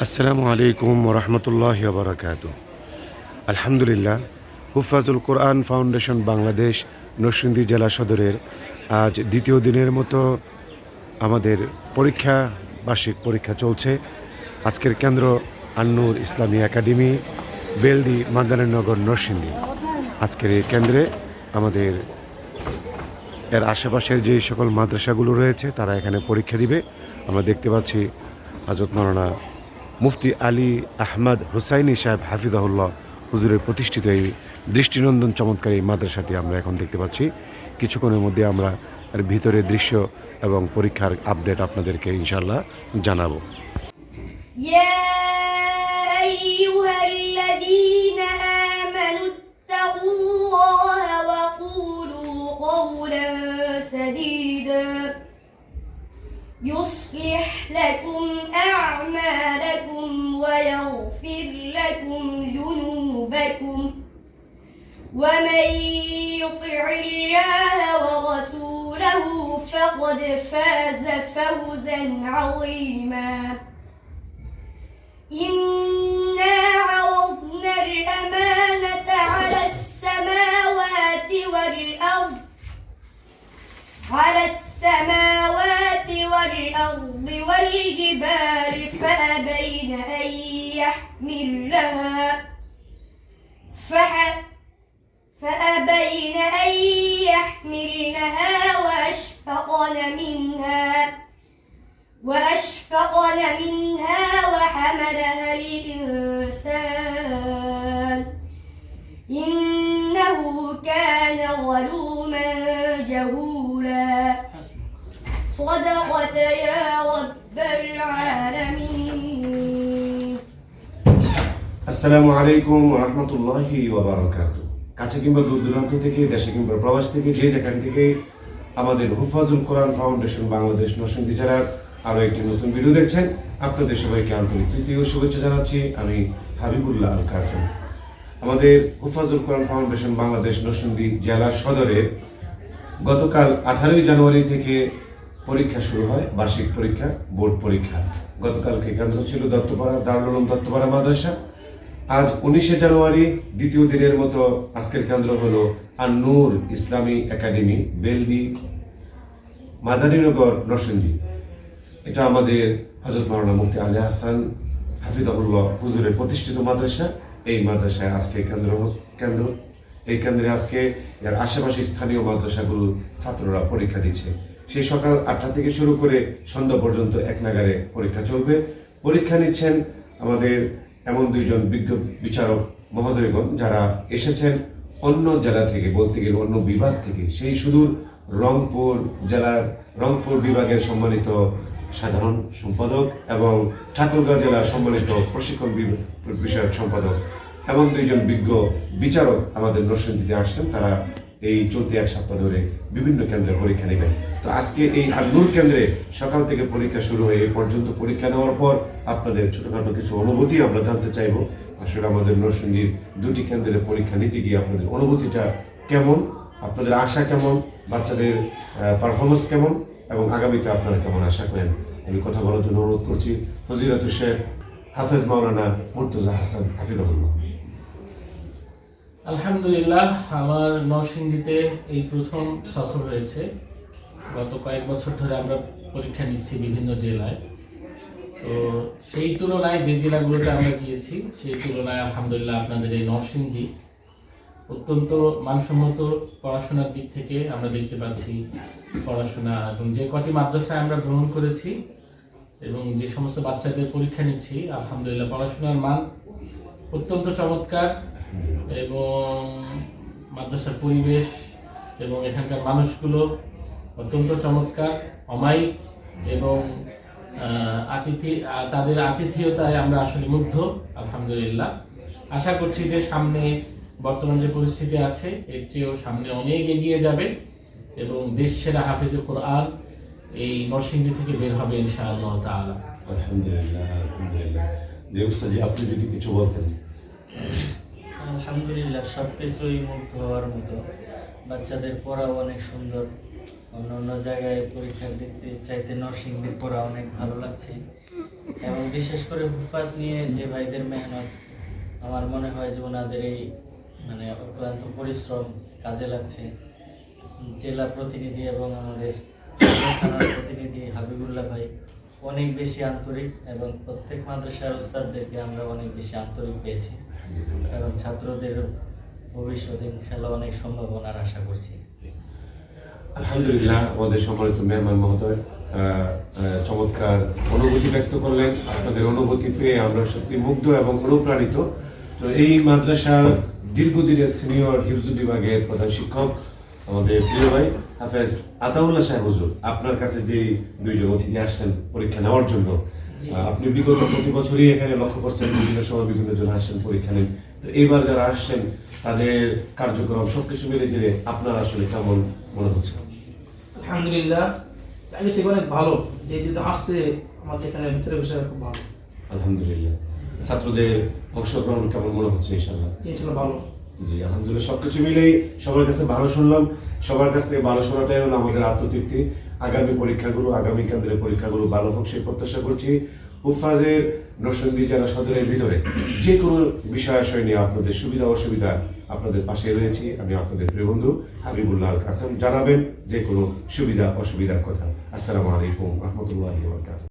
আসসালামু আলাইকুম ওরহমতুল্লাহি ওয়া বারাকাতুহু। আলহামদুলিল্লাহ, হুফাজুল কোরআন ফাউন্ডেশন বাংলাদেশ নরসিংদী জেলা সদরের আজ দ্বিতীয় দিনের মতো আমাদের বার্ষিক পরীক্ষা চলছে। আজকের কেন্দ্র আন্নুর ইসলামী একাডেমি, বেলদি, মাদারীনগর, নরসিংদী। আজকের এই কেন্দ্রে আমাদের এর আশেপাশের যে সকল মাদ্রাসাগুলো রয়েছে তারা এখানে পরীক্ষা দিবে। আমরা দেখতে পাচ্ছি হযরত মাওলানা মুফতি আলী আহমদ হুসাইনি সাহেব হাফিজাহুল্লাহ হুজুরের প্রতিষ্ঠিত এই দৃষ্টিনন্দন চমৎকার এই মাদ্রাসাটি আমরা এখন দেখতে পাচ্ছি। কিছুক্ষণের মধ্যে আমরা এর ভিতরের দৃশ্য এবং পরীক্ষার আপডেট আপনাদেরকে ইনশাআল্লাহ জানাবো। يا أيها الذين آمنوا اتقوا الله وقولوا قولا سديدا يصلح لكم أعمالكم ويغفر لكم ذنوبكم ومن يطع الله ورسوله فقد فاز فوزا عظيما إنا عرضنا الأمانة على السماوات والأرض والجبال فأبين أن يحملنها وأشفقن منها وحملها الإنسان إنه كان ظلوما جهولا صدقت يا رب العالمين আসসালামু আলাইকুম ওরহমতুল্লাহি ওয়া বারাকাতুহু। কাছে কিংবা দূর দূরান্ত থেকে, দেশে কিংবা প্রবাস থেকে, যে যেখান থেকে আমাদের হুফাজুল কোরআন ফাউন্ডেশন বাংলাদেশ নরসিংদী জেলার আরও একটি নতুন ভিডিও দেখছেন, আপনাদের সবাইকে আন্তরিক প্রীতি ও শুভেচ্ছা জানাচ্ছি। আমি হাবিবুল্লাহ আল কাসেম। আমাদের হুফাজুল কোরআন ফাউন্ডেশন বাংলাদেশ নরসিংদী জেলা সদরে গতকাল 18ই জানুয়ারি থেকে পরীক্ষা শুরু হয়, বার্ষিক পরীক্ষা, বোর্ড পরীক্ষা। গতকালকে কেন্দ্র ছিল দত্তপাড়া দারুল উলুম দত্তপাড়া মাদ্রাসা। আজ 19শে জানুয়ারি দ্বিতীয় দিনের মতো আজকের কেন্দ্র হলো আন্নুর ইসলামী একাডেমি, বেলদি, মাদারীনগর, নরসিংদী। এটা আমাদের হযরত মাওলানা মুফতি আলী হাসান হাফিজাহুল্লাহ হুজুরের প্রতিষ্ঠিত মাদ্রাসা। এই মাদ্রাসায় আজকে কেন্দ্র এই কেন্দ্রে আজকে এর আশেপাশে স্থানীয় মাদ্রাসাগুলোর ছাত্ররা পরীক্ষা দিচ্ছে। সেই সকাল 8টা থেকে শুরু করে সন্ধ্যা পর্যন্ত এক নাগারে পরীক্ষা চলবে। পরীক্ষা নিচ্ছেন আমাদের এমন দুইজন বিজ্ঞ বিচারক মহোদয়গণ যারা এসেছেন অন্য জেলা থেকে, বলতে গেলে অন্য বিভাগ থেকে। সেই সুদূর রংপুর জেলার রংপুর বিভাগের সম্মানিত সাধারণ সম্পাদক এবং ঠাকুরগাঁও জেলার সম্মানিত প্রশিক্ষণ বিষয়ক সম্পাদক, এমন দুইজন বিজ্ঞ বিচারক আমাদের নরসিংদীতে আসছেন। তারা এই চলতি এক সপ্তাহ ধরে বিভিন্ন কেন্দ্রে পরীক্ষা নেবেন। তো আজকে এই আন্নুর কেন্দ্রে সকাল থেকে পরীক্ষা শুরু হয়ে এ পর্যন্ত পরীক্ষা নেওয়ার পর আপনাদের ছোটখাটো কিছু অনুভূতি আমরা জানতে চাইব। আসলে আমাদের নরসিংদীর দুটি কেন্দ্রে পরীক্ষা নিতে গিয়ে আপনাদের অনুভূতিটা কেমন, আপনাদের আশা কেমন, বাচ্চাদের পারফরমেন্স কেমন এবং আগামীতে আপনারা কেমন আশা করেন, আমি কথা বলার জন্য অনুরোধ করছি ফজিলাতুল শেখ হাফেজ মাওলানা মুর্তজা হাসান হাফিজাহুল্লাহ। আলহামদুলিল্লাহ, আমার নরসিংদীতে এই প্রথম সফর হয়েছে। গত কয়েক বছর ধরে আমরা পরীক্ষা নিচ্ছি বিভিন্ন জেলায়। তো সেই তুলনায় যে জেলাগুলোতে আমরা গিয়েছি সেই তুলনায় আলহামদুলিল্লাহ আপনাদের এই নরসিংদী অত্যন্ত মানসম্মত পড়াশোনার দিক থেকে আমরা দেখতে পাচ্ছি। পড়াশোনা এবং যে কটি মাদ্রাসায় আমরা ভ্রমণ করেছি এবং যে সমস্ত বাচ্চাদের পরীক্ষা নিচ্ছি, আলহামদুলিল্লাহ পড়াশোনার মান অত্যন্ত চমৎকার এবং মাদ্রাসার পরিবেশ এবং এখানকার মানুষগুলো অত্যন্ত চমৎকার, অমায়িক এবং তাদের আতিথেয়তায় আমরা আসলে মুগ্ধ। আলহামদুলিল্লাহ আশা করছি যে সামনে বর্তমান যে পরিস্থিতি আছে এর চেয়েও সামনে অনেক এগিয়ে যাবে এবং দেশ সেরা হাফেজে কোরআন এই নরসিংদী থেকে বের হবে ইনশাআল্লাহ তাআলা। আলহামদুলিল্লাহ। যে উস্তাদ, আপনি যদি কিছু বলতেন। আলহামদুলিল্লাহ, সব কিছুই মুগ্ধ হওয়ার মতো। বাচ্চাদের পড়াও অনেক সুন্দর, অন্য অন্য জায়গায় পরীক্ষা দিতে চাইতে নরসিংদীর পড়া অনেক ভালো লাগছে। এবং বিশেষ করে হুফাজ নিয়ে যে ভাইদের মেহনত, আমার মনে হয় যে ওনাদের এই মানে অক্লান্ত পরিশ্রম কাজে লাগছে। জেলা প্রতিনিধি এবং আমাদের থানার প্রতিনিধি হাবিবুল্লাহ ভাই অনেক বেশি আন্তরিক, এবং প্রত্যেক মাদ্রাসার ওস্তাদদেরকে আমরা অনেক বেশি আন্তরিক পেয়েছি, এবং ছাত্রদের ভবিষ্যতে ইনশাআল্লাহ অনেক সম্ভাবনার আশা করছি। আলহামদুলিল্লাহ, আমাদের সম্মানিত মেহমান মহোদয় চমৎকার অনুভূতি ব্যক্ত করলেন। আপনাদের অনুভূতি পেয়ে আমরা সত্যি মুগ্ধ এবং অনুপ্রাণিত। তো এই মাদ্রাসার দীর্ঘদিনের সিনিয়র হিফজ বিভাগের প্রধান শিক্ষক আমাদের প্রিয় ভাই হাফেজ আতাউল্লাহ সাহেব হুজুর, আপনার কাছে যে দুইজন অতিথি আসছেন পরীক্ষা নেওয়ার জন্য, আপনি বিগত প্রতি বছরই এখানে লক্ষ্য করছেন বিভিন্ন সময় বিভিন্ন জন আসছেন পরীক্ষা নেন। তো এইবার যারা আসছেন তাদের কার্যক্রম সবকিছু মিলে যে আপনার আসলে কেমন মনে হচ্ছে? আলহামদুলিল্লাহ, আগে থেকে অনেক ভালো। যে যদি আসছে আমাদের এখানে ভিতরে বিষয় খুব ভালো। আলহামদুলিল্লাহ, ছাত্রদের অংশগ্রহণ কেমন মনে হচ্ছে? ইনশাআল্লাহ জিনিসগুলো ভালো। জি আলহামদুলিল্লাহ, সবকিছু মিলেই সবার কাছে ভালো শুনলাম। সবার কাছ থেকে ভালো শোনাটাই হলো আমাদের আত্মতৃপ্তি। আগামী পরীক্ষাগুলো, আগামী কেন্দ্রের পরীক্ষাগুলো ভালো হোক সেই প্রত্যাশা করছি। হুফাজের নরসিংদী জেলা সদরের ভিতরে যে কোনো বিষয় নিয়ে আপনাদের সুবিধা অসুবিধা আপনাদের পাশে রয়েছি। আমি আপনাদের প্রিয় বন্ধু হাবিবুল্লাহ আল কাসেম। জানাবেন যে কোনো সুবিধা অসুবিধার কথা। আসসালামু আলাইকুম রহমতুল্লাহি ওয়া বারাকাতুহু।